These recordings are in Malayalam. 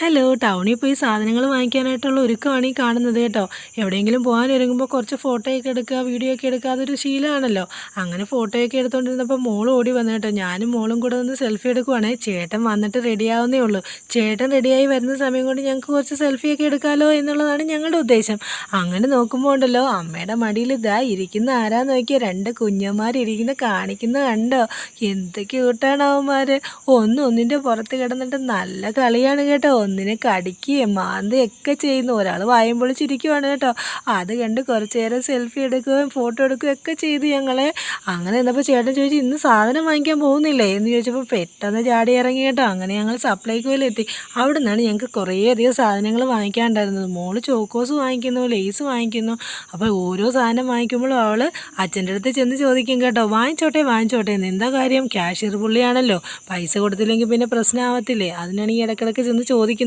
ഹലോ, ടൗണിൽ പോയി സാധനങ്ങൾ വാങ്ങിക്കാനായിട്ടുള്ള ഒരുക്കമാണ് ഈ കാണുന്നത് കേട്ടോ. എവിടെയെങ്കിലും പോകാൻ ഒരുങ്ങുമ്പോൾ കുറച്ച് ഫോട്ടോയൊക്കെ എടുക്കുക, വീഡിയോ ഒക്കെ എടുക്കുക, അതൊരു ശീലമാണല്ലോ. അങ്ങനെ ഫോട്ടോയൊക്കെ എടുത്തുകൊണ്ടിരുന്നപ്പോൾ മോൾ ഓടി വന്നു കേട്ടോ. ഞാനും മോളും കൂടെ ഒന്ന് സെൽഫി എടുക്കുവാണേ. ചേട്ടൻ വന്നിട്ട് റെഡിയാവുന്നേ ഉള്ളൂ. ചേട്ടൻ റെഡിയായി വരുന്ന സമയം കൊണ്ട് ഞങ്ങൾക്ക് കുറച്ച് സെൽഫിയൊക്കെ എടുക്കാമല്ലോ എന്നുള്ളതാണ് ഞങ്ങളുടെ ഉദ്ദേശം. അങ്ങനെ നോക്കുമ്പോൾ ഉണ്ടല്ലോ, അമ്മയുടെ മടിയിൽ ഇതാ ഇരിക്കുന്ന ആരാന്ന് നോക്കിയാൽ രണ്ട് കുഞ്ഞന്മാരിരിക്കുന്ന കാണിക്കുന്ന കണ്ടോ. എന്ത് ക്യൂട്ടാണ് അവന്മാർ. ഒന്നിൻ്റെ പുറത്ത് കിടന്നിട്ട് നല്ല കളിയാണ് കേട്ടോ. ഒന്നിനെ കടിക്കുകയും മാന്തുകയൊക്കെ ചെയ്യുന്നു. ഒരാൾ വായും പൊളിച്ചിരിക്കുവാണ് കേട്ടോ. അത് കണ്ട് കുറച്ച് നേരം സെൽഫി എടുക്കുകയും ഫോട്ടോ എടുക്കുകയും ഒക്കെ ചെയ്തു ഞങ്ങളെ. അങ്ങനെ എന്നപ്പോൾ ചേട്ടൻ ചോദിച്ചു, ഇന്ന് സാധനം വാങ്ങിക്കാൻ പോകുന്നില്ലേ എന്ന് ചോദിച്ചപ്പോൾ പെട്ടെന്ന് ചാടി ഇറങ്ങി കേട്ടോ. അങ്ങനെ ഞങ്ങൾ സപ്ലൈകോയിലെത്തി. അവിടെ നിന്നാണ് ഞങ്ങൾക്ക് കുറേയധികം സാധനങ്ങൾ വാങ്ങിക്കാനുണ്ടായിരുന്നത്. മോള് ചോക്കോസ് വാങ്ങിക്കുന്നു, ലേസ് വാങ്ങിക്കുന്നു. അപ്പോൾ ഓരോ സാധനം വാങ്ങിക്കുമ്പോഴും അവൾ അച്ഛൻ്റെ അടുത്ത് ചെന്ന് ചോദിക്കും കേട്ടോ, വാങ്ങിച്ചോട്ടെ എന്ന്. എന്താ കാര്യം, ക്യാഷ്യർ പുള്ളിയാണല്ലോ, പൈസ കൊടുത്തില്ലെങ്കിൽ പിന്നെ പ്രശ്നമാവത്തില്ലേ. അതിനാണ് ഈ ഇടയ്ക്കിടയ്ക്ക് ചെന്ന് ചോദിക്കുന്നത്.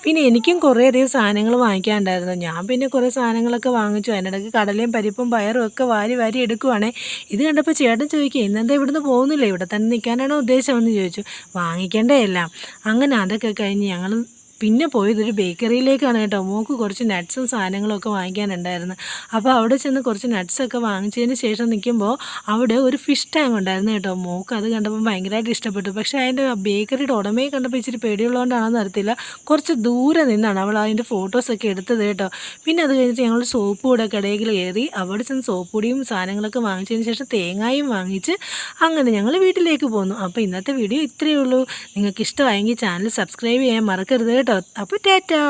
പിന്നെ എനിക്കും കുറേയധികം സാധനങ്ങൾ വാങ്ങിക്കാനുണ്ടായിരുന്നു. ഞാൻ പിന്നെ കുറേ സാധനങ്ങളൊക്കെ വാങ്ങിച്ചു. അതിനിടയ്ക്ക് കടലയും പരിപ്പും പയറും ഒക്കെ വാരി വാരി എടുക്കുവാണേ. ഇത് കണ്ടപ്പോൾ ചേട്ടൻ ചോദിക്കുക, ഇന്നെന്താ ഇവിടുന്ന് പോകുന്നില്ല, ഇവിടെ തന്നെ നിൽക്കാനാണോ ഉദ്ദേശമെന്ന് ചോദിച്ചു. വാങ്ങിക്കേണ്ടേ എല്ലാം. അങ്ങനെ അതൊക്കെ കഴിഞ്ഞ് ഞങ്ങൾ പിന്നെ പോയതൊരു ബേക്കറിയിലേക്കാണ് കേട്ടോ. മോൾക്ക് കുറച്ച് നട്ട്സും സാധനങ്ങളൊക്കെ വാങ്ങിക്കാനുണ്ടായിരുന്നു. അപ്പോൾ അവിടെ ചെന്ന് കുറച്ച് നട്ട്സൊക്കെ വാങ്ങിച്ചതിന് ശേഷം നിൽക്കുമ്പോൾ അവിടെ ഒരു ഫിഷ് ടാങ്ക് ഉണ്ടായിരുന്നു കേട്ടോ. മോൾക്ക് അത് കണ്ടപ്പോൾ ഭയങ്കരമായിട്ട് ഇഷ്ടപ്പെട്ടു. പക്ഷേ അതിൻ്റെ ബേക്കറിയുടെ ഉടമയെ കണ്ടപ്പോൾ ഇച്ചിരി പേടിയുള്ളതുകൊണ്ടാണെന്ന് അറിയത്തില്ല, കുറച്ച് ദൂരെ നിന്നാണ് അവൾ അതിൻ്റെ ഫോട്ടോസൊക്കെ എടുത്തത് കേട്ടോ. പിന്നെ അത് കഴിഞ്ഞിട്ട് ഞങ്ങൾ സോപ്പ് കൂടെ കടയിൽ കയറി. അവിടെ ചെന്ന് സോപ്പ് പൊടിയും സാധനങ്ങളൊക്കെ വാങ്ങിച്ചതിന് ശേഷം തേങ്ങയും വാങ്ങിച്ച് അങ്ങനെ ഞങ്ങൾ വീട്ടിലേക്ക് പോന്നു. അപ്പോൾ ഇന്നത്തെ വീഡിയോ ഇത്രയേ ഉള്ളൂ. നിങ്ങൾക്ക് ഇഷ്ടമായെങ്കിൽ ചാനൽ സബ്സ്ക്രൈബ് ചെയ്യാൻ മറക്കരുത് കേട്ടോ. അപ്പോൾ ടാറ്റാ.